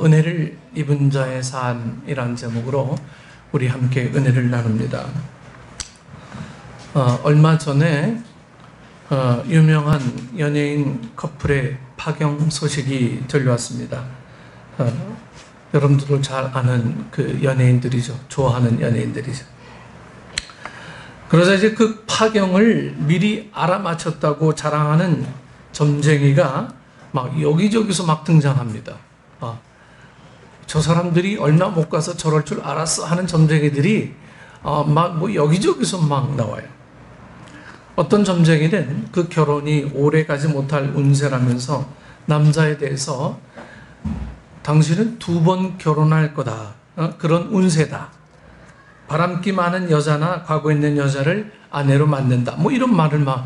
은혜를 입은 자의 삶이란 제목으로 우리 함께 은혜를 나눕니다. 얼마 전에 유명한 연예인 커플의 파경 소식이 들려왔습니다. 여러분들도 잘 아는 그 연예인들이죠. 좋아하는 연예인들이죠. 그러자 이제 그 파경을 미리 알아맞혔다고 자랑하는 점쟁이가 막 여기저기서 막 등장합니다. 저 사람들이 얼마 못 가서 저럴 줄 알았어 하는 점쟁이들이 막 뭐 여기저기서 막 나와요. 어떤 점쟁이는 그 결혼이 오래 가지 못할 운세라면서 남자에 대해서 당신은 2번 결혼할 거다. 그런 운세다. 바람기 많은 여자나 과거에 있는 여자를 아내로 만든다. 뭐 이런 말을 막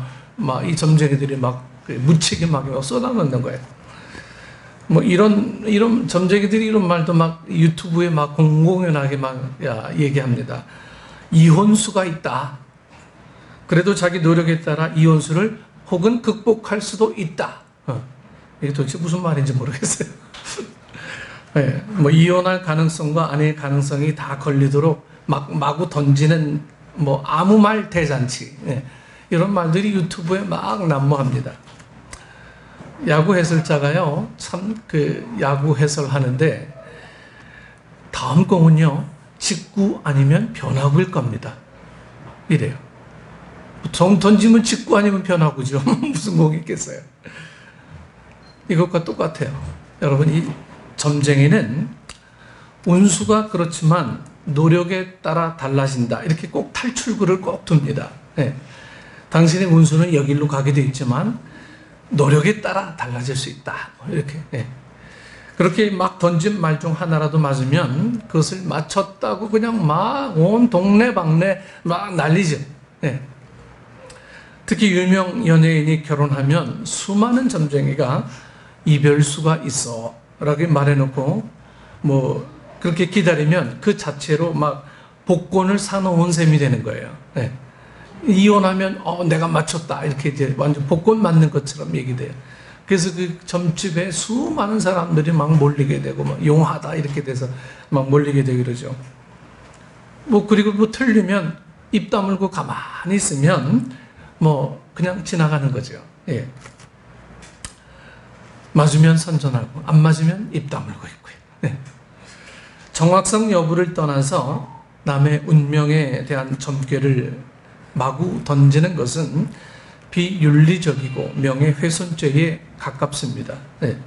이 점쟁이들이 막 무책임하게 쏟아놓는 거예요. 뭐 이런 점쟁이들이 이런 말도 막 유튜브에 막 공공연하게 막 얘기합니다. 이혼수가 있다. 그래도 자기 노력에 따라 이혼수를 혹은 극복할 수도 있다. 이게 도대체 무슨 말인지 모르겠어요. 네, 뭐 이혼할 가능성과 아내의 가능성이 다 걸리도록 마구 던지는 뭐 아무 말 대잔치. 네, 이런 말들이 유튜브에 막 난무합니다. 야구 해설자가요, 참 그 야구 해설하는데 다음 공은요, 직구 아니면 변화구일 겁니다. 이래요. 정 던지면 직구 아니면 변화구죠. 무슨 공이 있겠어요. 이것과 똑같아요. 여러분, 이 점쟁이는 운수가 그렇지만 노력에 따라 달라진다. 이렇게 꼭 탈출구를 꼭 둡니다. 네. 당신의 운수는 여기로 가게 돼 있지만 노력에 따라 달라질 수 있다. 이렇게. 네. 그렇게 막 던진 말 중 하나라도 맞으면 그것을 맞췄다고 그냥 막 온 동네방네 막 난리죠. 네. 특히 유명 연예인이 결혼하면 수많은 점쟁이가 이별수가 있어 라고 말해놓고 뭐 그렇게 기다리면 그 자체로 막 복권을 사놓은 셈이 되는 거예요. 네. 이혼하면 내가 맞췄다 이렇게 이제 완전 복권 맞는 것처럼 얘기돼요. 그래서 그 점집에 수많은 사람들이 막 몰리게 되고 막 용하다 이렇게 돼서 막 몰리게 되고 그러죠. 뭐 그리고 뭐 틀리면 입 다물고 가만히 있으면 뭐 그냥 지나가는 거죠. 예. 맞으면 선전하고 안 맞으면 입 다물고 있고요. 네. 정확성 여부를 떠나서 남의 운명에 대한 점괘를 마구 던지는 것은 비윤리적이고 명예훼손죄에 가깝습니다. 네.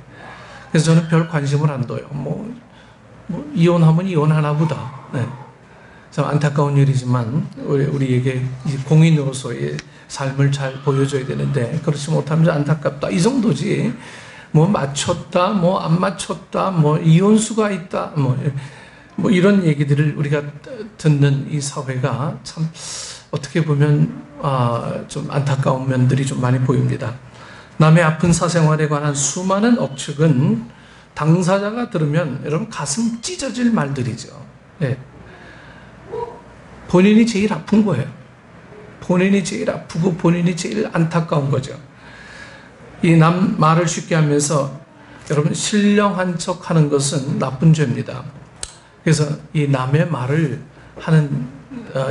그래서 저는 별 관심을 안 둬요. 뭐 이혼하면 이혼하나 보다. 네. 참 안타까운 일이지만 우리에게 공인으로서의 삶을 잘 보여줘야 되는데 그렇지 못하면서 안타깝다. 이 정도지. 뭐 맞췄다, 뭐 안 맞췄다, 뭐 이혼수가 있다, 뭐 이런 얘기들을 우리가 듣는 이 사회가 참 어떻게 보면 좀 안타까운 면들이 좀 많이 보입니다. 남의 아픈 사생활에 관한 수많은 억측은 당사자가 들으면 여러분 가슴 찢어질 말들이죠. 네. 본인이 제일 아픈 거예요. 본인이 제일 아프고 본인이 제일 안타까운 거죠. 이 남 말을 쉽게 하면서 여러분 신령한 척 하는 것은 나쁜 죄입니다. 그래서 이 남의 말을 하는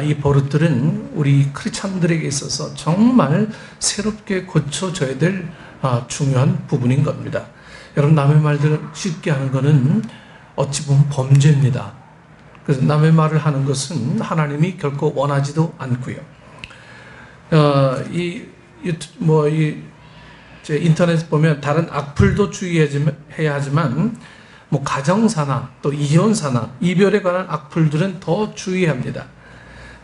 이 버릇들은 우리 크리스찬들에게 있어서 정말 새롭게 고쳐져야 될 중요한 부분인 겁니다. 여러분 남의 말들을 쉽게 하는 것은 어찌 보면 범죄입니다. 그래서 남의 말을 하는 것은 하나님이 결코 원하지도 않고요. 인터넷 보면 다른 악플도 주의해야 하지만 뭐 가정사나 또 이혼사나 이별에 관한 악플들은 더 주의합니다.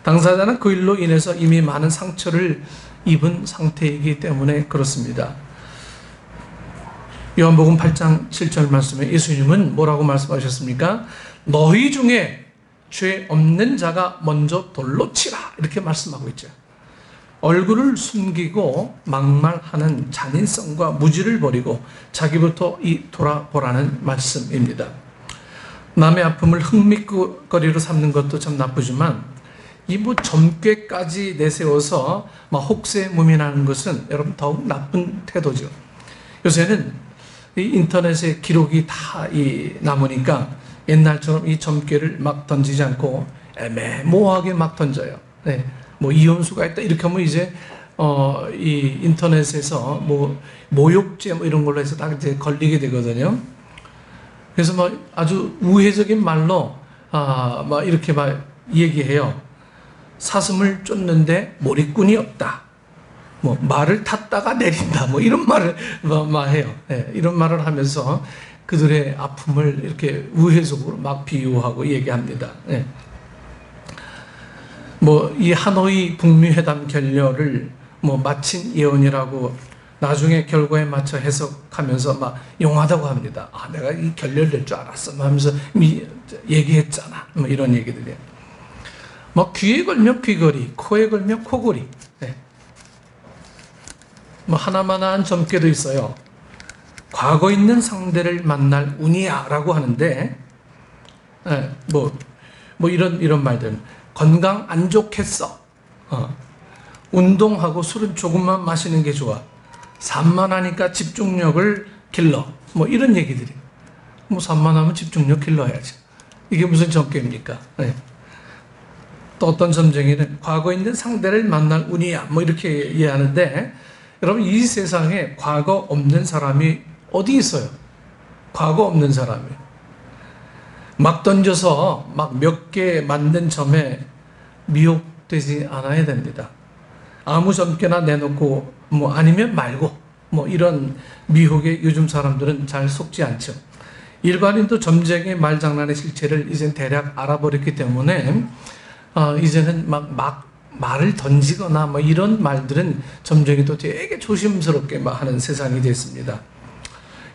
당사자는 그 일로 인해서 이미 많은 상처를 입은 상태이기 때문에 그렇습니다. 요한복음 8장 7절 말씀에 예수님은 뭐라고 말씀하셨습니까? 너희 중에 죄 없는 자가 먼저 돌로 치라 이렇게 말씀하고 있죠. 얼굴을 숨기고 막말하는 잔인성과 무지를 버리고 자기부터 돌아보라는 말씀입니다. 남의 아픔을 흥미거리로 삼는 것도 참 나쁘지만 이 점괘까지 내세워서 막 혹세무민하는 것은 여러분 더욱 나쁜 태도죠. 요새는 이 인터넷에 기록이 다 남으니까 옛날처럼 이 점괘를 막 던지지 않고 애매모호하게 막 던져요. 네. 뭐 이혼수가 있다 이렇게 하면 이제 이 인터넷에서 뭐 모욕죄 뭐 이런 걸로 해서 다 이제 걸리게 되거든요. 그래서 뭐 아주 우회적인 말로 막 이렇게 막 얘기해요. 사슴을 쫓는데 몰입꾼이 없다. 뭐 말을 탔다가 내린다. 뭐 이런 말을 막 해요. 네, 이런 말을 하면서 그들의 아픔을 이렇게 우회적으로 막 비유하고 얘기합니다. 네. 뭐 이 하노이 북미 회담 결렬을 뭐 마친 예언이라고 나중에 결과에 맞춰 해석하면서 막 용하다고 합니다. 내가 이 결렬될 줄 알았어. 하면서 얘기했잖아. 뭐 이런 얘기들이에요. 뭐 귀에 걸면 귀걸이, 코에 걸면 코걸이. 네. 뭐 하나만한 점괘도 있어요. 과거 있는 상대를 만날 운이야라고 하는데, 네. 뭐 이런 말들. 건강 안 좋겠어. 운동하고 술은 조금만 마시는 게 좋아. 산만하니까 집중력을 길러. 뭐 이런 얘기들이. 뭐 산만하면 집중력 길러야지. 이게 무슨 점괘입니까? 네. 또 어떤 점쟁이는 과거 있는 상대를 만날 운이야. 뭐 이렇게 이해하는데, 여러분 이 세상에 과거 없는 사람이 어디 있어요? 과거 없는 사람이. 막 던져서 막 몇 개 만든 점에 미혹되지 않아야 됩니다. 아무 점괘나 내놓고 뭐 아니면 말고 뭐 이런 미혹에 요즘 사람들은 잘 속지 않죠. 일반인도 점쟁이의 말장난의 실체를 이젠 대략 알아버렸기 때문에 이제는 막 말을 던지거나 뭐 이런 말들은 점쟁이도 되게 조심스럽게 막 하는 세상이 됐습니다.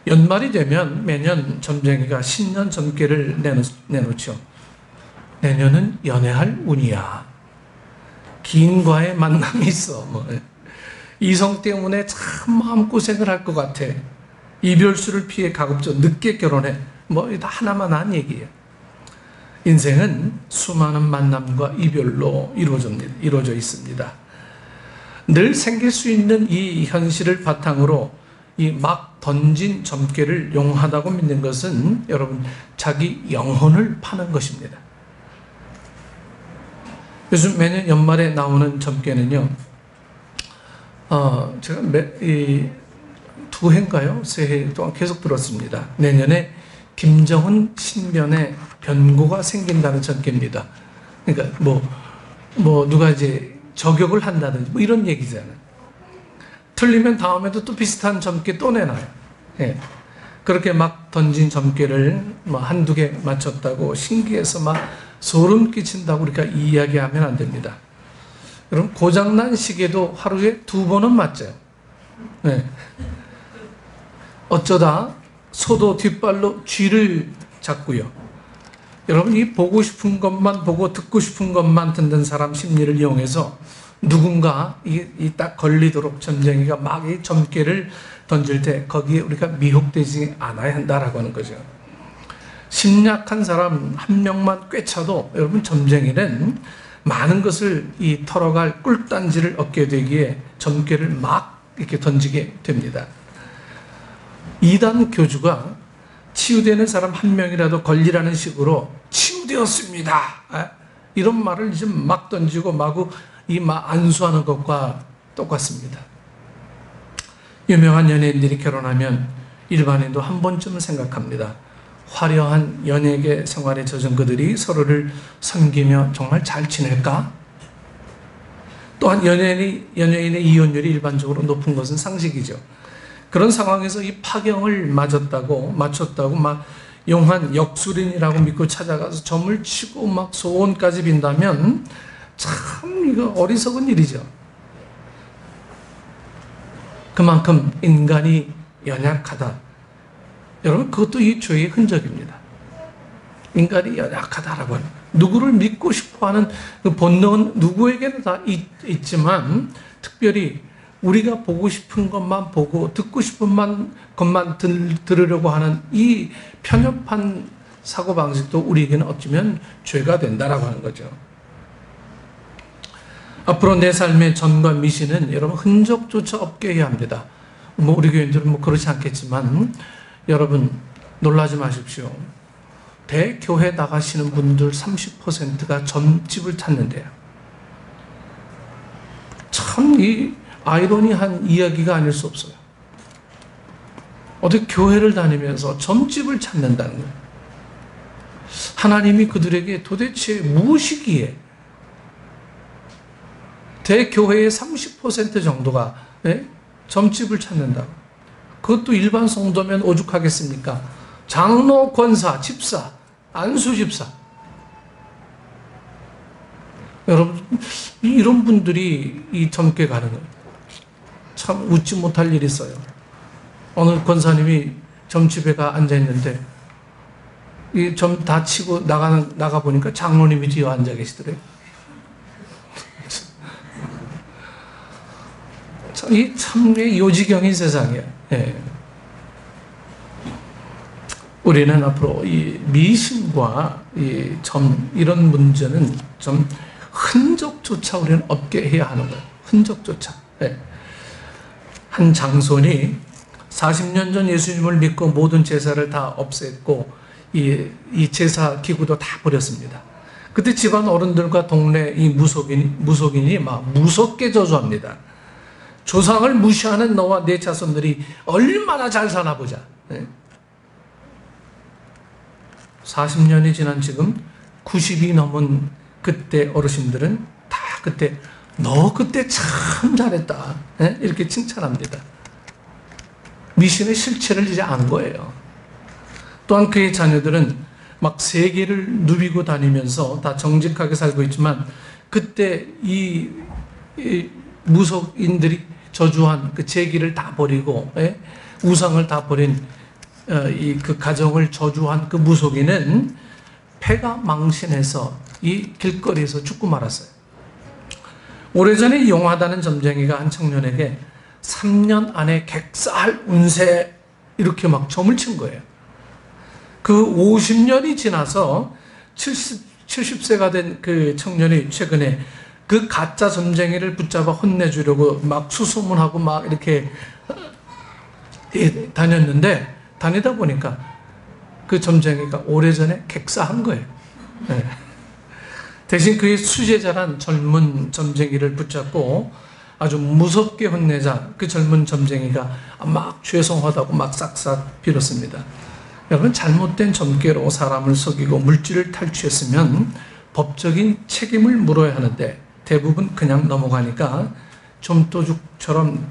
연말이 되면 매년 점쟁이가 신년 점괘를 내놓죠. 내년은 연애할 운이야. 기인과의 만남이 있어. 뭐. 이성 때문에 참 마음고생을 할 것 같아. 이별수를 피해 가급적 늦게 결혼해. 뭐 다 하나만 한 얘기예요. 인생은 수많은 만남과 이별로 이루어져 있습니다. 늘 생길 수 있는 이 현실을 바탕으로 이 막 던진 점괘를 용하다고 믿는 것은 여러분 자기 영혼을 파는 것입니다. 요즘 매년 연말에 나오는 점괘는요. 제가 두 해인가요? 세 해 동안 계속 들었습니다. 내년에 김정은 신변에 변고가 생긴다는 점괘입니다. 그러니까 뭐 누가 이제 저격을 한다든지 뭐 이런 얘기잖아요. 틀리면 다음에도 또 비슷한 점괘 또 내놔요. 예. 그렇게 막 던진 점괘를 뭐 한두 개 맞췄다고 신기해서 막 소름 끼친다고 우리가 이야기하면 안 됩니다. 여러분 고장난 시계도 하루에 2번은 맞죠. 예. 어쩌다 소도 뒷발로 쥐를 잡고요. 여러분 이 보고 싶은 것만 보고 듣고 싶은 것만 듣는 사람 심리를 이용해서 누군가 이 딱 걸리도록 점쟁이가 막 이 점괘를 던질 때 거기에 우리가 미혹되지 않아야 한다라고 하는 거죠. 심약한 사람 한 명만 꿰차도 여러분 점쟁이는 많은 것을 털어갈 꿀단지를 얻게 되기에 점괘를 막 이렇게 던지게 됩니다. 이단 교주가 치유되는 사람 한 명이라도 걸리라는 식으로 치유되었습니다. 이런 말을 이제 막 던지고 마구 안수하는 것과 똑같습니다. 유명한 연예인들이 결혼하면 일반인도 한 번쯤은 생각합니다. 화려한 연예계 생활에 젖은 그들이 서로를 섬기며 정말 잘 지낼까? 또한 연예인의 이혼율이 일반적으로 높은 것은 상식이죠. 그런 상황에서 이 파경을 맞췄다고 막 용한 역술인이라고 믿고 찾아가서 점을 치고 막 소원까지 빈다면 참 이거 어리석은 일이죠. 그만큼 인간이 연약하다. 여러분 그것도 이 죄의 흔적입니다. 인간이 연약하다라고 하는 누구를 믿고 싶어하는 그 본능은 누구에게나 다 있지만 특별히 우리가 보고 싶은 것만 보고 듣고 싶은 것만 들으려고 하는 이 편협한 사고방식도 우리에게는 어쩌면 죄가 된다라고 하는 거죠. 앞으로 내 삶의 전과 미신은 여러분 흔적조차 없게 해야 합니다. 우리 교인들은 그렇지 않겠지만 여러분 놀라지 마십시오. 대교회 나가시는 분들 30%가 점집을 찾는데요. 참 이 아이러니한 이야기가 아닐 수 없어요. 어떻게 교회를 다니면서 점집을 찾는다는 거예요. 하나님이 그들에게 도대체 무엇이기에 대교회의 30% 정도가 점집을 찾는다. 그것도 일반 성도면 오죽하겠습니까? 장로, 권사, 집사, 안수 집사. 여러분, 이런 분들이 이 점괘 가는 거예요. 참 웃지 못할 일이 있어요. 어느 권사님이 점집에 앉아있는데 이 점 다 치고 나가 보니까 장로님이 뒤에 앉아 계시더래요. 이 참 요지경인 세상이에요. 예. 우리는 앞으로 이 미신과 이 이런 문제는 좀 흔적조차 우리는 없게 해야 하는 거예요. 흔적조차. 예. 한 장손이 40년 전 예수님을 믿고 모든 제사를 다 없앴고 이 제사 기구도 다 버렸습니다. 그때 집안 어른들과 동네 이 무속인이 막 무섭게 저주합니다. 조상을 무시하는 너와 네 자손들이 얼마나 잘 사나 보자. 40년이 지난 지금 90이 넘은 그때 어르신들은 다 그때 너 그때 참 잘했다 이렇게 칭찬합니다. 미신의 실체를 이제 안 거예요. 또한 그의 자녀들은 막 세계를 누비고 다니면서 다 정직하게 살고 있지만 그때 이 무속인들이 저주한 그 제기를 다 버리고 우상을 다 버린 그 가정을 저주한 그 무속인은 폐가 망신해서 이 길거리에서 죽고 말았어요. 오래전에 용하다는 점쟁이가 한 청년에게 3년 안에 객사할 운세 이렇게 막 점을 친 거예요. 그 50년이 지나서 70세가 된 그 청년이 최근에 그 가짜 점쟁이를 붙잡아 혼내주려고 막 수소문하고 막 이렇게 다녔는데 다니다 보니까 그 점쟁이가 오래전에 객사한 거예요. 네. 대신 그의 수제자란 젊은 점쟁이를 붙잡고 아주 무섭게 혼내자 그 젊은 점쟁이가 막 죄송하다고 막 싹싹 빌었습니다. 여러분, 잘못된 점괘로 사람을 속이고 물질을 탈취했으면 법적인 책임을 물어야 하는데 대부분 그냥 넘어가니까 점도둑처럼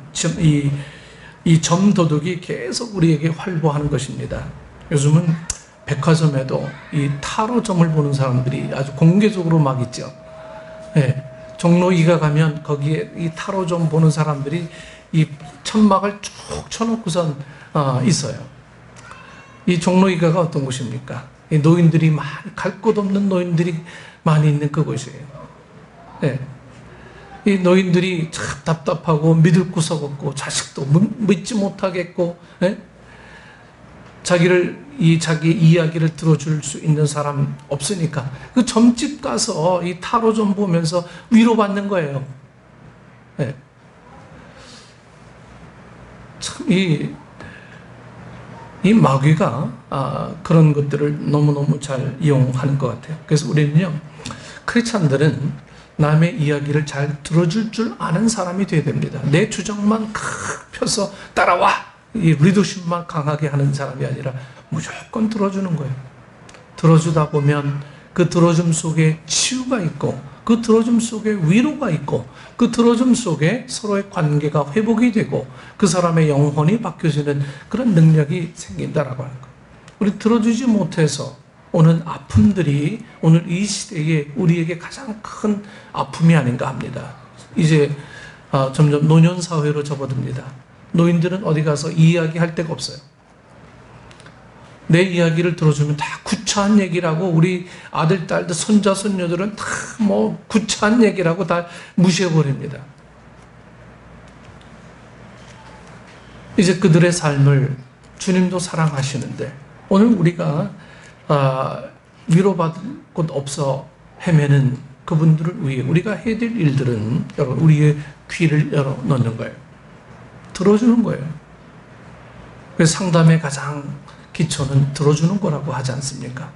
이 점도둑이 계속 우리에게 활보하는 것입니다. 요즘은 백화점에도 이 타로점을 보는 사람들이 아주 공개적으로 막 있죠. 네. 종로 2가 가면 거기에 이 타로점 보는 사람들이 이 천막을 쭉 쳐놓고선 있어요. 이 종로 2가가 어떤 곳입니까? 이 노인들이 갈 곳 없는 노인들이 많이 있는 그곳이에요. 네. 이 노인들이 참 답답하고 믿을 구석 없고 자식도 믿지 못하겠고 자기 이야기를 들어줄 수 있는 사람 없으니까 그 점집 가서 이 타로 좀 보면서 위로받는 거예요. 네. 참 이 마귀가 그런 것들을 너무너무 잘 이용하는 것 같아요. 그래서 우리는요, 크리스찬들은 남의 이야기를 잘 들어줄 줄 아는 사람이 돼야 됩니다. 내 주장만 펴서 따라와! 이 리더십만 강하게 하는 사람이 아니라 무조건 들어주는 거예요. 들어주다 보면 그 들어줌 속에 치유가 있고 그 들어줌 속에 위로가 있고 그 들어줌 속에 서로의 관계가 회복이 되고 그 사람의 영혼이 바뀌어지는 그런 능력이 생긴다라고 하는 거예요. 우리 들어주지 못해서 오는 아픔들이 오늘 이 시대에 우리에게 가장 큰 아픔이 아닌가 합니다. 이제 점점 노년사회로 접어듭니다. 노인들은 어디 가서 이야기할 데가 없어요. 내 이야기를 들어주면 다 구차한 얘기라고 우리 아들, 딸들, 손자, 손녀들은 다 뭐 구차한 얘기라고 다 무시해버립니다. 이제 그들의 삶을 주님도 사랑하시는데 오늘 우리가 위로받을 곳 없어 헤매는 그분들을 위해 우리가 해야 될 일들은 여러분 우리의 귀를 열어 놓는 거예요. 들어주는 거예요. 그래서 상담의 가장 기초는 들어주는 거라고 하지 않습니까?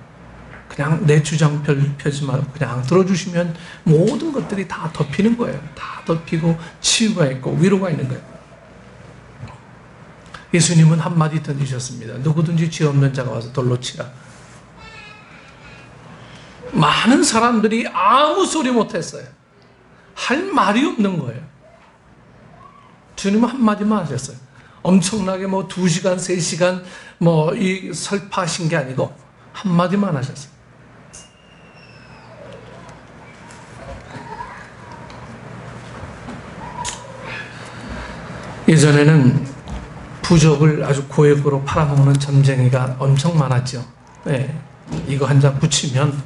그냥 내 주장 펴지 말고 그냥 들어주시면 모든 것들이 다 덮이는 거예요. 다 덮이고 치유가 있고 위로가 있는 거예요. 예수님은 한마디 던지셨습니다. 누구든지 죄 없는 자가 와서 돌로 치라. 많은 사람들이 아무 소리 못했어요. 할 말이 없는 거예요. 주님은 한마디만 하셨어요. 엄청나게 2시간, 3시간 이 설파하신 게 아니고 한마디만 하셨어요. 예전에는 부적을 아주 고액으로 팔아먹는 점쟁이가 엄청 많았죠. 네. 이거 한 장 붙이면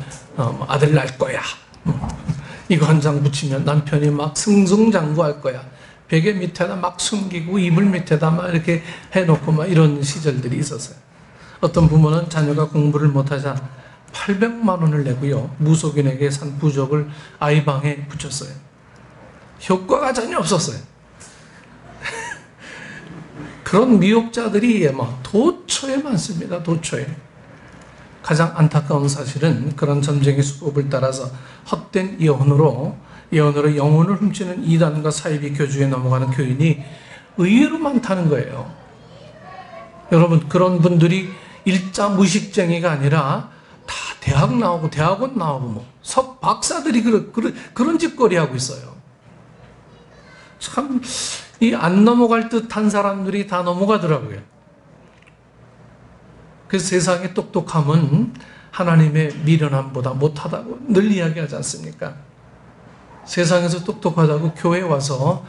아들 날 거야. 이거 한 장 붙이면 남편이 막 승승장구할 거야. 베개 밑에다 막 숨기고 이불 밑에다 막 이렇게 해놓고 막 이런 시절들이 있었어요. 어떤 부모는 자녀가 공부를 못하자 800만 원을 내고요. 무속인에게 산 부적을 아이 방에 붙였어요. 효과가 전혀 없었어요. 그런 미혹자들이 도처에 많습니다. 도처에. 가장 안타까운 사실은 그런 점쟁이 수법을 따라서 헛된 예언으로 영혼을 훔치는 이단과 사이비 교주에 넘어가는 교인이 의외로 많다는 거예요. 여러분, 그런 분들이 일자 무식쟁이가 아니라 다 대학 나오고 대학원 나오고 박사들이 그런 짓거리 하고 있어요. 참 이 안 넘어갈 듯한 사람들이 다 넘어가더라고요. 그래서 세상의 똑똑함은 하나님의 미련함보다 못하다고 늘 이야기하지 않습니까? 세상에서 똑똑하다고 교회에 와서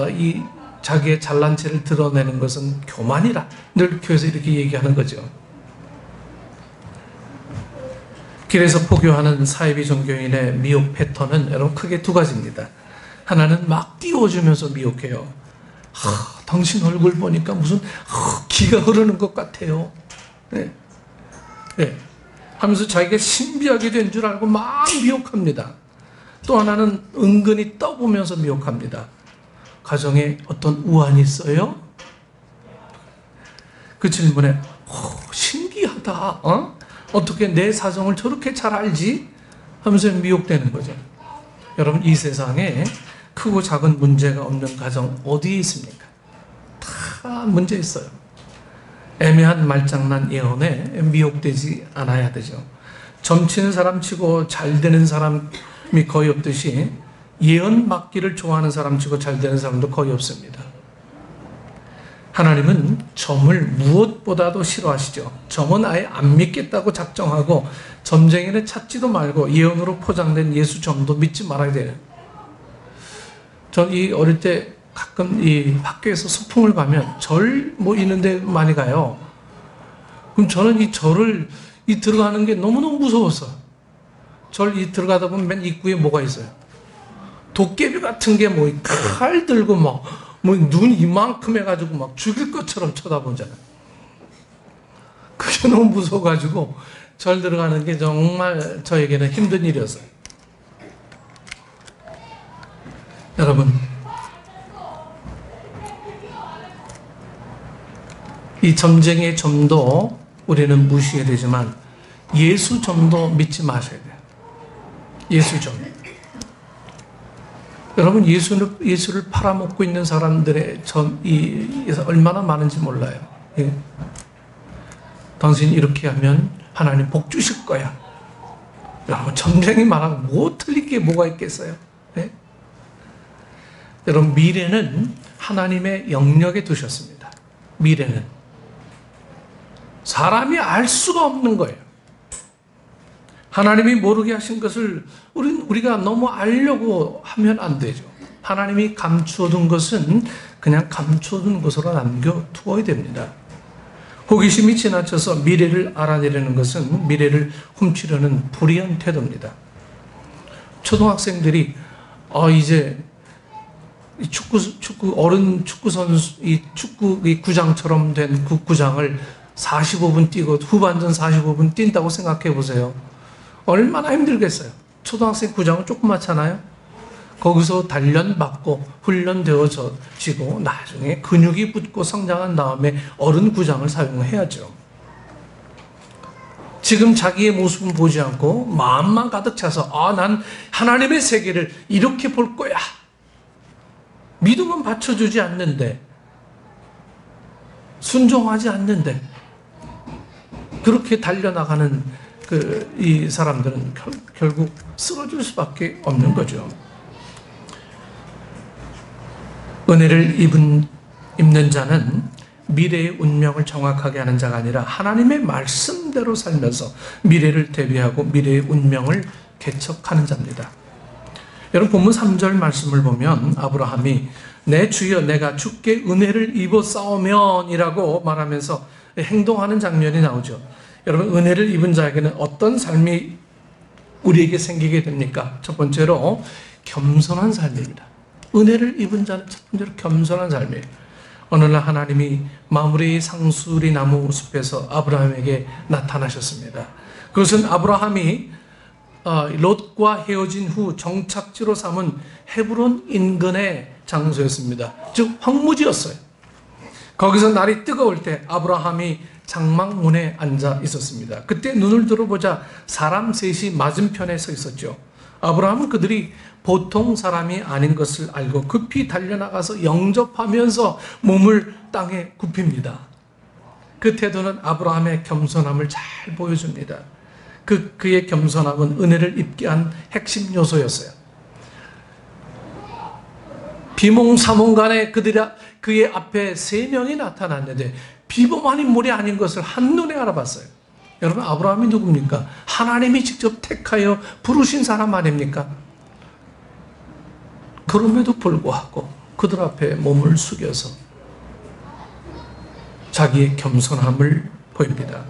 이 자기의 잘난 체를 드러내는 것은 교만이라 늘 교회에서 이렇게 얘기하는 거죠. 길에서 포교하는 사이비 종교인의 미혹 패턴은 여러분 크게 두 가지입니다. 하나는 막 띄워주면서 미혹해요. 당신 얼굴 보니까 무슨 기가 흐르는 것 같아요. 네. 네. 하면서 자기가 신비하게 된 줄 알고 막 미혹합니다. 또 하나는 은근히 떠보면서 미혹합니다. 가정에 어떤 우환이 있어요? 그 질문에 신기하다. 어떻게 내 사정을 저렇게 잘 알지? 하면서 미혹되는 거죠. 여러분, 이 세상에 크고 작은 문제가 없는 가정 어디에 있습니까? 다 문제 있어요. 애매한 말장난 예언에 미혹되지 않아야 되죠. 점치는 사람 치고 잘 되는 사람이 거의 없듯이 예언 맞기를 좋아하는 사람 치고 잘 되는 사람도 거의 없습니다. 하나님은 점을 무엇보다도 싫어하시죠. 점은 아예 안 믿겠다고 작정하고 점쟁이는 찾지도 말고 예언으로 포장된 예수 점도 믿지 말아야 돼요. 전 어릴 때 가끔 이 학교에서 소풍을 가면 절 있는데 많이 가요. 그럼 저는 이 절을 들어가는 게 너무너무 무서웠어. 절 들어가다 보면 맨 입구에 뭐가 있어요? 도깨비 같은 게 칼 들고 눈 이만큼 해가지고 막 죽일 것처럼 쳐다보잖아요. 그게 너무 무서워가지고 절 들어가는 게 정말 저에게는 힘든 일이었어요. 여러분, 이 점쟁이의 점도 우리는 무시해야 되지만 예수 점도 믿지 마셔야 돼요. 예수 점. 여러분, 예수를 팔아먹고 있는 사람들의 점이 얼마나 많은지 몰라요. 예. 당신 이렇게 하면 하나님 복 주실 거야. 여러분, 점쟁이 말하고 뭐 틀릴 게 뭐가 있겠어요? 예? 여러분, 미래는 하나님의 영역에 두셨습니다. 미래는 사람이 알 수가 없는 거예요. 하나님이 모르게 하신 것을 우리가 너무 알려고 하면 안 되죠. 하나님이 감추어둔 것은 그냥 감추어둔 것으로 남겨두어야 됩니다. 호기심이 지나쳐서 미래를 알아내려는 것은 미래를 훔치려는 불의한 태도입니다. 초등학생들이 이제 어른 축구 선수, 축구 구장처럼 된 구장을 45분 뛰고 후반전 45분 뛴다고 생각해 보세요. 얼마나 힘들겠어요. 초등학생 구장은 조그맣잖아요. 거기서 단련받고 훈련되어지고 나중에 근육이 붙고 성장한 다음에 어른 구장을 사용해야죠. 지금 자기의 모습은 보지 않고 마음만 가득 차서 난 하나님의 세계를 이렇게 볼 거야. 믿음은 받쳐주지 않는데, 순종하지 않는데, 그렇게 달려나가는 이 사람들은 결국 쓰러질 수밖에 없는 거죠. 은혜를 입는 자는 미래의 운명을 정확하게 아는 자가 아니라 하나님의 말씀대로 살면서 미래를 대비하고 미래의 운명을 개척하는 자입니다. 여러분 본문 3절 말씀을 보면 아브라함이 내 주여 내가 주께 은혜를 입어 싸우면 이라고 말하면서 행동하는 장면이 나오죠. 여러분 은혜를 입은 자에게는 어떤 삶이 우리에게 생기게 됩니까? 첫 번째로 겸손한 삶입니다. 은혜를 입은 자는 첫 번째로 겸손한 삶이에요. 어느 날 하나님이 마므레의 상수리 나무 숲에서 아브라함에게 나타나셨습니다. 그것은 아브라함이 롯과 헤어진 후 정착지로 삼은 헤브론 인근의 장소였습니다. 즉 황무지였어요. 거기서 날이 뜨거울 때 아브라함이 장막문에 앉아 있었습니다. 그때 눈을 들어보자 사람 셋이 맞은편에 서 있었죠. 아브라함은 그들이 보통 사람이 아닌 것을 알고 급히 달려나가서 영접하면서 몸을 땅에 굽힙니다. 그 태도는 아브라함의 겸손함을 잘 보여줍니다. 그의 겸손함은 은혜를 입게 한 핵심 요소였어요. 비몽사몽간에 그의 앞에 3명이 나타났는데 비범한 인물이 아닌 것을 한눈에 알아봤어요. 여러분 아브라함이 누굽니까? 하나님이 직접 택하여 부르신 사람 아닙니까? 그럼에도 불구하고 그들 앞에 몸을 숙여서 자기의 겸손함을 보입니다.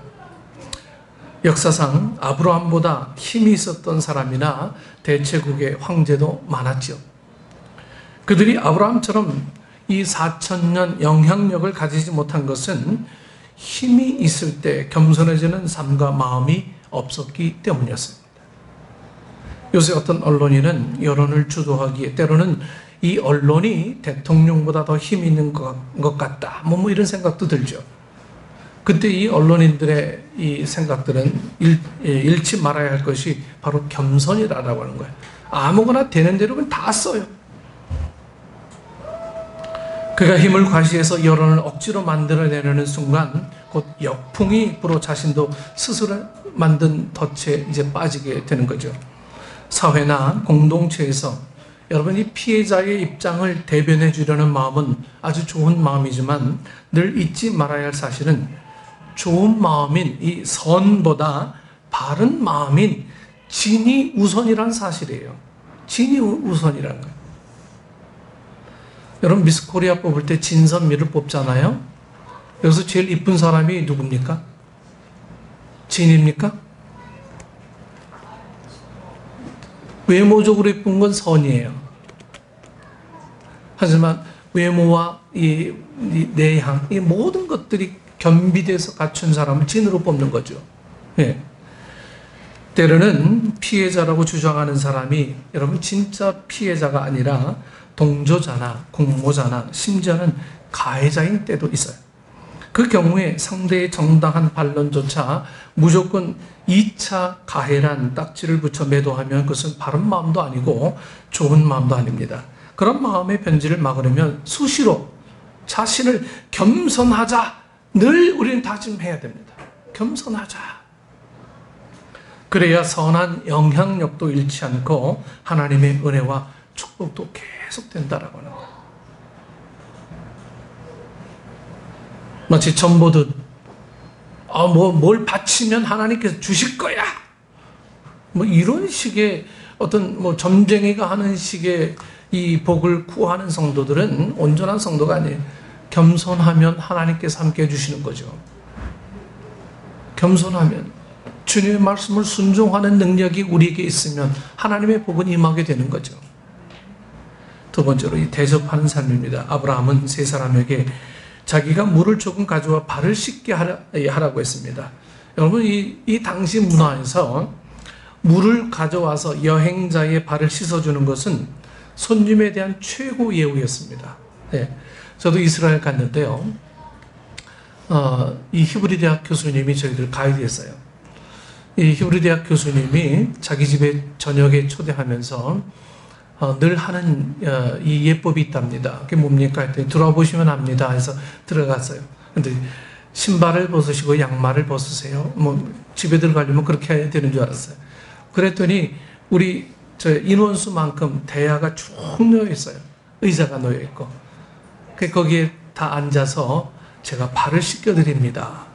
역사상 아브라함보다 힘이 있었던 사람이나 대체국의 황제도 많았죠. 그들이 아브라함처럼 이 4,000년 영향력을 가지지 못한 것은 힘이 있을 때 겸손해지는 삶과 마음이 없었기 때문이었습니다. 요새 어떤 언론인은 여론을 주도하기에 때로는 이 언론이 대통령보다 더 힘이 있는 것 같다. 뭐 이런 생각도 들죠. 그때 이 언론인들의 이 생각들은 잃지 말아야 할 것이 바로 겸손이라고 하는 거예요. 아무거나 되는 대로 다 써요. 그가 힘을 과시해서 여론을 억지로 만들어내려는 순간 곧 역풍이 불어 자신도 스스로 만든 덫에 이제 빠지게 되는 거죠. 사회나 공동체에서 여러분 이 피해자의 입장을 대변해 주려는 마음은 아주 좋은 마음이지만 늘 잊지 말아야 할 사실은 좋은 마음인 이 선보다 바른 마음인 진이 우선이란 사실이에요. 진이 우선이라는 거예요. 여러분 미스 코리아 뽑을 때 진선미를 뽑잖아요. 여기서 제일 이쁜 사람이 누굽니까? 진입니까? 외모적으로 이쁜 건 선이에요. 하지만 외모와 이 내향, 이 모든 것들이 겸비돼서 갖춘 사람을 진으로 뽑는 거죠. 예. 때로는 피해자라고 주장하는 사람이 여러분 진짜 피해자가 아니라 동조자나 공모자나 심지어는 가해자인 때도 있어요. 그 경우에 상대의 정당한 반론조차 무조건 2차 가해란 딱지를 붙여 매도하면 그것은 바른 마음도 아니고 좋은 마음도 아닙니다. 그런 마음의 변질을 막으려면 수시로 자신을 겸손하자 늘 우리는 다짐해야 됩니다. 겸손하자. 그래야 선한 영향력도 잃지 않고 하나님의 은혜와 축복도 계속된다라고 하는 거예요. 마치 전보듯 뭘 바치면 하나님께서 주실 거야. 이런 식의 어떤 점쟁이가 하는 식의 이 복을 구하는 성도들은 온전한 성도가 아니에요. 겸손하면 하나님께서 함께 해주시는 거죠. 겸손하면 주님의 말씀을 순종하는 능력이 우리에게 있으면 하나님의 복은 임하게 되는 거죠. 두 번째로 이 대접하는 삶입니다. 아브라함은 세 사람에게 자기가 물을 조금 가져와 발을 씻게 하라고 했습니다. 여러분 이 당시 문화에서 물을 가져와서 여행자의 발을 씻어주는 것은 손님에 대한 최고 예우였습니다. 예. 저도 이스라엘 갔는데요. 이 히브리 대학 교수님이 저희들 가이드했어요. 이 히브리 대학 교수님이 자기 집에 저녁에 초대하면서 늘 하는 이 예법이 있답니다. 그게 뭡니까? 했더니 들어보시면 압니다. 해서 들어갔어요. 근데 신발을 벗으시고 양말을 벗으세요. 뭐 집에 들어가려면 그렇게 해야 되는 줄 알았어요. 그랬더니 우리 저 인원수만큼 대야가 쭉 놓여 있어요. 의자가 놓여 있고. 거기에 다 앉아서 제가 발을 씻겨드립니다.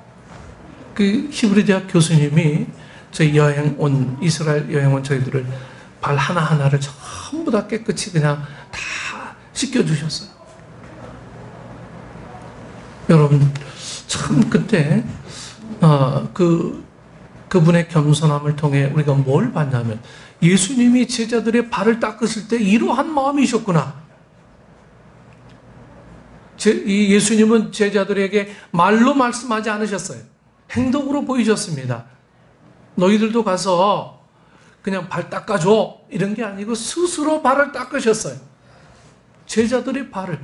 그 히브리 대학 교수님이 저희 이스라엘 여행 온 저희들을 발 하나하나를 전부 다 깨끗이 그냥 다 씻겨주셨어요. 여러분, 참 그때 그분의 겸손함을 통해 우리가 뭘 봤냐면 예수님이 제자들의 발을 닦으실 때 이러한 마음이셨구나. 이 예수님은 제자들에게 말로 말씀하지 않으셨어요. 행동으로 보이셨습니다. 너희들도 가서 그냥 발 닦아줘 이런 게 아니고 스스로 발을 닦으셨어요. 제자들의 발을.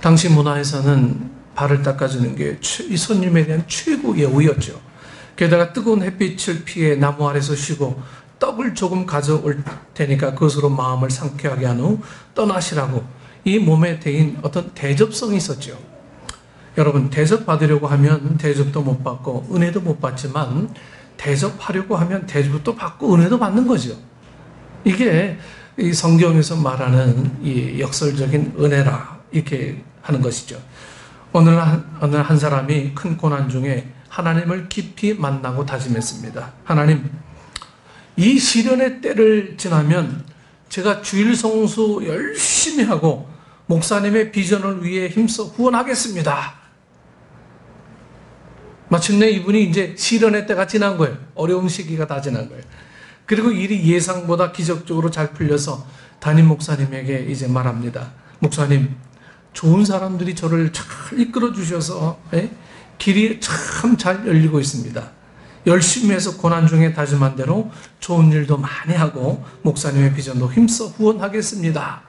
당시 문화에서는 발을 닦아주는 게 이 손님에 대한 최고 예우였죠. 게다가 뜨거운 햇빛을 피해 나무 아래서 쉬고 떡을 조금 가져올 테니까 그것으로 마음을 상쾌하게 한 후 떠나시라고 이 몸에 대인 어떤 대접성이 있었죠. 여러분, 대접받으려고 하면 대접도 못 받고 은혜도 못 받지만 대접하려고 하면 대접도 받고 은혜도 받는 거죠. 이게 이 성경에서 말하는 이 역설적인 은혜라 이렇게 하는 것이죠. 어느 한 사람이 큰 고난 중에 하나님을 깊이 만나고 다짐했습니다. 하나님, 이 시련의 때를 지나면 제가 주일 성수 열심히 하고 목사님의 비전을 위해 힘써 후원하겠습니다. 마침내 이분이 이제 시련의 때가 지난 거예요. 어려운 시기가 다 지난 거예요. 그리고 일이 예상보다 기적적으로 잘 풀려서 담임 목사님에게 이제 말합니다. 목사님, 좋은 사람들이 저를 잘 이끌어 주셔서 길이 참 잘 열리고 있습니다. 열심히 해서 고난 중에 다짐한 대로 좋은 일도 많이 하고 목사님의 비전도 힘써 후원하겠습니다.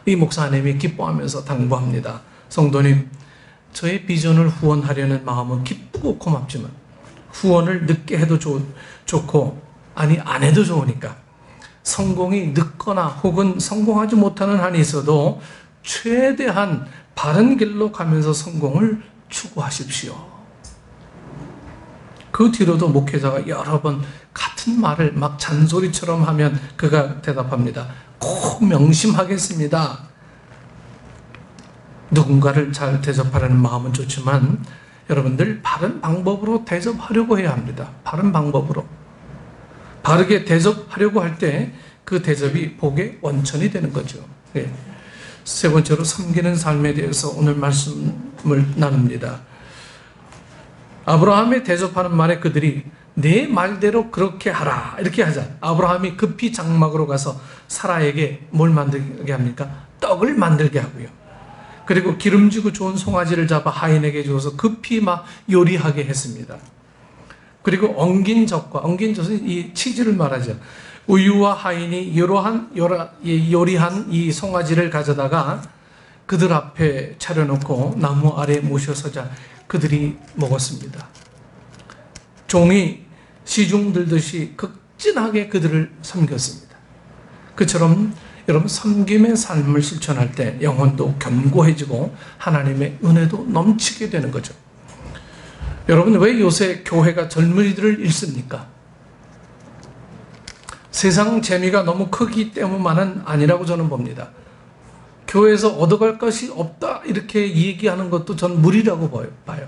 이 목사님이 기뻐하면서 당부합니다. 성도님, 저의 비전을 후원하려는 마음은 기쁘고 고맙지만 후원을 늦게 해도 좋고 아니 안 해도 좋으니까 성공이 늦거나 혹은 성공하지 못하는 한이 있어도 최대한 바른 길로 가면서 성공을 추구하십시오. 그 뒤로도 목회자가 여러 번 같은 말을 막 잔소리처럼 하면 그가 대답합니다. 꼭 명심하겠습니다. 누군가를 잘 대접하려는 마음은 좋지만 여러분들 바른 방법으로 대접하려고 해야 합니다. 바른 방법으로. 바르게 대접하려고 할 때 그 대접이 복의 원천이 되는 거죠. 네. 세 번째로 섬기는 삶에 대해서 오늘 말씀을 나눕니다. 아브라함의 대접하는 말에 그들이 내 말대로 그렇게 하라 이렇게 하자. 아브라함이 급히 장막으로 가서 사라에게 뭘 만들게 합니까? 떡을 만들게 하고요. 그리고 기름지고 좋은 송아지를 잡아 하인에게 주어서 급히 막 요리하게 했습니다. 그리고 엉긴 젖은 이 치즈를 말하죠. 우유와 하인이 요리한 이 송아지를 가져다가 그들 앞에 차려놓고 나무 아래 모셔서자 그들이 먹었습니다. 종이 시중 들듯이 극진하게 그들을 섬겼습니다. 그처럼 여러분 섬김의 삶을 실천할 때 영혼도 견고해지고 하나님의 은혜도 넘치게 되는 거죠. 여러분, 왜 요새 교회가 젊은이들을 잃습니까? 세상 재미가 너무 크기 때문만은 아니라고 저는 봅니다. 교회에서 얻어갈 것이 없다 이렇게 얘기하는 것도 전 무리라고 봐요.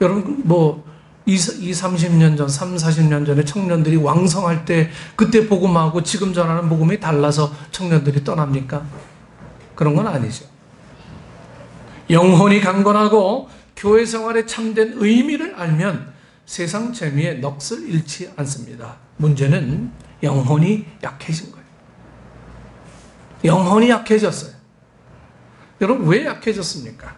여러분, 뭐 30년 전, 40년 전에 청년들이 왕성할 때 그때 복음하고 지금 전하는 복음이 달라서 청년들이 떠납니까? 그런 건 아니죠. 영혼이 강건하고 교회 생활에 참된 의미를 알면 세상 재미에 넋을 잃지 않습니다. 문제는 영혼이 약해진 거예요. 영혼이 약해졌어요. 여러분, 왜 약해졌습니까?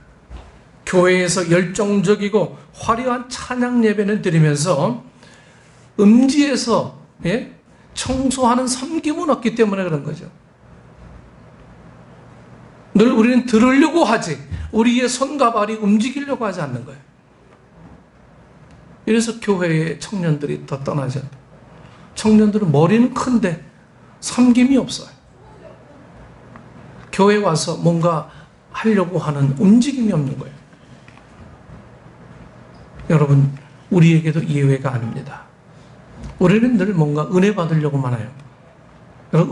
교회에서 열정적이고 화려한 찬양 예배는 드리면서 음지에서 청소하는 섬김은 없기 때문에 그런 거죠. 늘 우리는 들으려고 하지 우리의 손과 발이 움직이려고 하지 않는 거예요. 이래서 교회의 청년들이 더 떠나죠. 청년들은 머리는 큰데 섬김이 없어요. 교회 와서 뭔가 하려고 하는 움직임이 없는 거예요. 여러분, 우리에게도 예외가 아닙니다. 우리는 늘 뭔가 은혜 받으려고만 해요.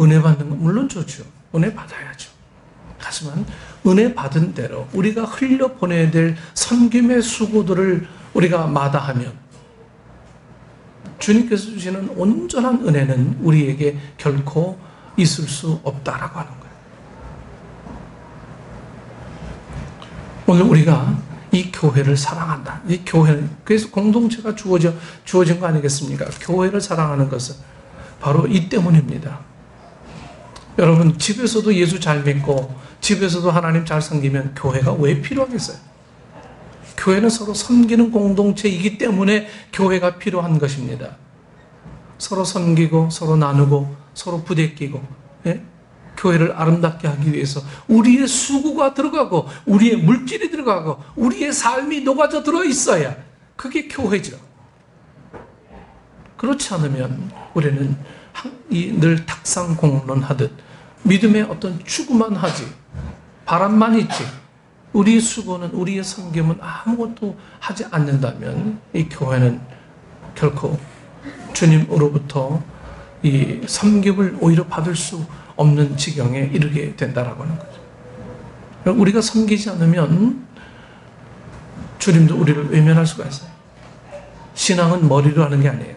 은혜 받는 건 물론 좋죠. 은혜 받아야죠. 하지만 은혜 받은 대로 우리가 흘려보내야 될 섬김의 수고들을 우리가 마다하면 주님께서 주시는 온전한 은혜는 우리에게 결코 있을 수 없다라고 하는 거예요. 오늘 우리가 이 교회를 사랑한다. 이 교회는 그래서 공동체가 주어진 거 아니겠습니까? 교회를 사랑하는 것은 바로 이 때문입니다. 여러분, 집에서도 예수 잘 믿고 집에서도 하나님 잘 섬기면 교회가 왜 필요하겠어요? 교회는 서로 섬기는 공동체이기 때문에 교회가 필요한 것입니다. 서로 섬기고 서로 나누고 서로 부대끼고 교회를 아름답게 하기 위해서 우리의 수고가 들어가고 우리의 물질이 들어가고 우리의 삶이 녹아져 들어있어야 그게 교회죠. 그렇지 않으면 우리는 늘 탁상공론하듯 믿음의 어떤 추구만 하지 바람만 있지 우리의 수고는 우리의 섬김은 아무것도 하지 않는다면 이 교회는 결코 주님으로부터 이 섬김을 오히려 받을 수 없는 지경에 이르게 된다라고 하는 거죠. 우리가 섬기지 않으면 주님도 우리를 외면할 수가 있어요. 신앙은 머리로 하는 게 아니에요.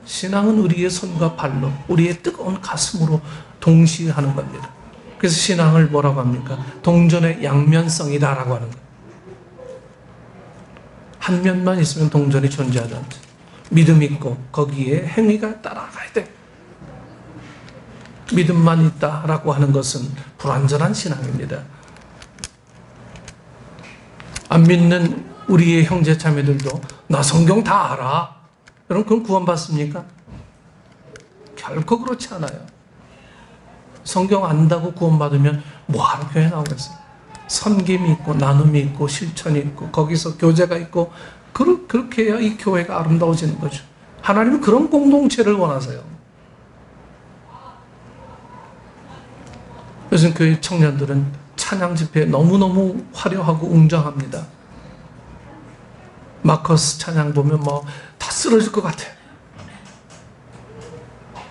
신앙은 우리의 손과 발로 우리의 뜨거운 가슴으로 동시에 하는 겁니다. 그래서 신앙을 뭐라고 합니까? 동전의 양면성이다라고 하는 거예요. 한 면만 있으면 동전이 존재하지 않죠. 믿음 있고 거기에 행위가 따라가야 돼. 믿음만 있다라고 하는 것은 불완전한 신앙입니다. 안 믿는 우리의 형제 자매들도 나 성경 다 알아. 여러분 그럼 구원받습니까? 결코 그렇지 않아요. 성경 안다고 구원받으면 뭐하러 교회 나오겠어요? 섬김이 있고 나눔이 있고 실천이 있고 거기서 교제가 있고 그렇게 해야 이 교회가 아름다워지는 거죠. 하나님은 그런 공동체를 원하세요. 요즘 교회 청년들은 찬양 집회에 너무너무 화려하고 웅장합니다. 마커스 찬양 보면 다 쓰러질 것 같아요.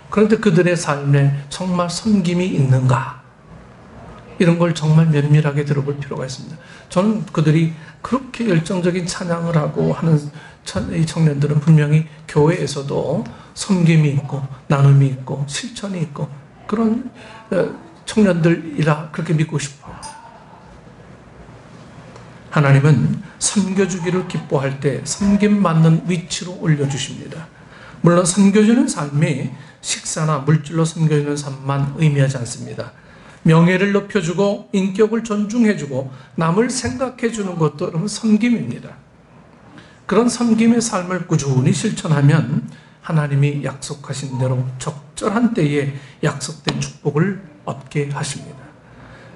그런데 그들의 삶에 정말 섬김이 있는가? 이런 걸 정말 면밀하게 들어볼 필요가 있습니다. 저는 그들이 그렇게 열정적인 찬양을 하고 하는 이 청년들은 분명히 교회에서도 섬김이 있고 나눔이 있고 실천이 있고 그런 청년들이라 그렇게 믿고 싶어요. 하나님은 섬겨주기를 기뻐할 때 섬김 받는 위치로 올려주십니다. 물론 섬겨주는 삶이 식사나 물질로 섬겨주는 삶만 의미하지 않습니다. 명예를 높여주고 인격을 존중해주고 남을 생각해주는 것도 여러분 섬김입니다. 그런 섬김의 삶을 꾸준히 실천하면 하나님이 약속하신 대로 적절한 때에 약속된 축복을 얻게 하십니다.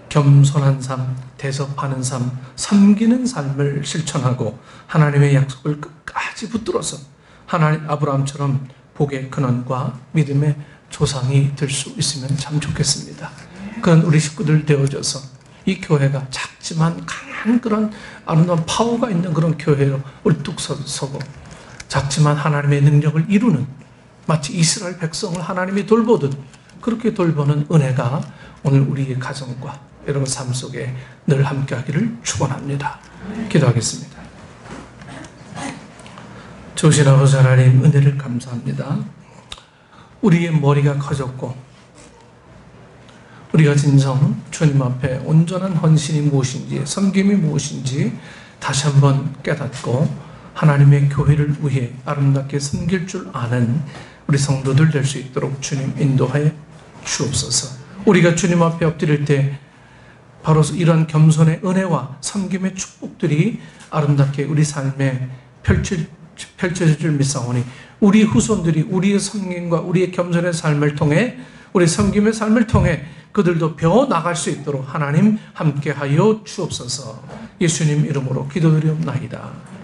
겸손한 삶, 대접하는 삶, 섬기는 삶을 실천하고 하나님의 약속을 끝까지 붙들어서 하나님 아브라함처럼 복의 근원과 믿음의 조상이 될 수 있으면 참 좋겠습니다. 그런 우리 식구들 되어져서 이 교회가 작지만 강한 그런 아름다운 파워가 있는 그런 교회로 울뚝 서고 작지만 하나님의 능력을 이루는 마치 이스라엘 백성을 하나님이 돌보듯 그렇게 돌보는 은혜가 오늘 우리의 가정과 여러분 삶 속에 늘 함께하기를 축원합니다. 기도하겠습니다. 좋으신 아버지 하나님 은혜를 감사합니다. 우리의 머리가 커졌고 우리가 진정 주님 앞에 온전한 헌신이 무엇인지 섬김이 무엇인지 다시 한번 깨닫고 하나님의 교회를 위해 아름답게 섬길 줄 아는 우리 성도들 될 수 있도록 주님 인도하여 주옵소서. 우리가 주님 앞에 엎드릴 때 바로 이런 겸손의 은혜와 섬김의 축복들이 아름답게 우리 삶에 펼쳐질 줄 믿사오니 우리 후손들이 우리의 섬김과 우리의 겸손의 삶을 통해 우리 섬김의 삶을 통해 그들도 배워 나갈 수 있도록 하나님 함께하여 주옵소서. 예수님 이름으로 기도드리옵나이다.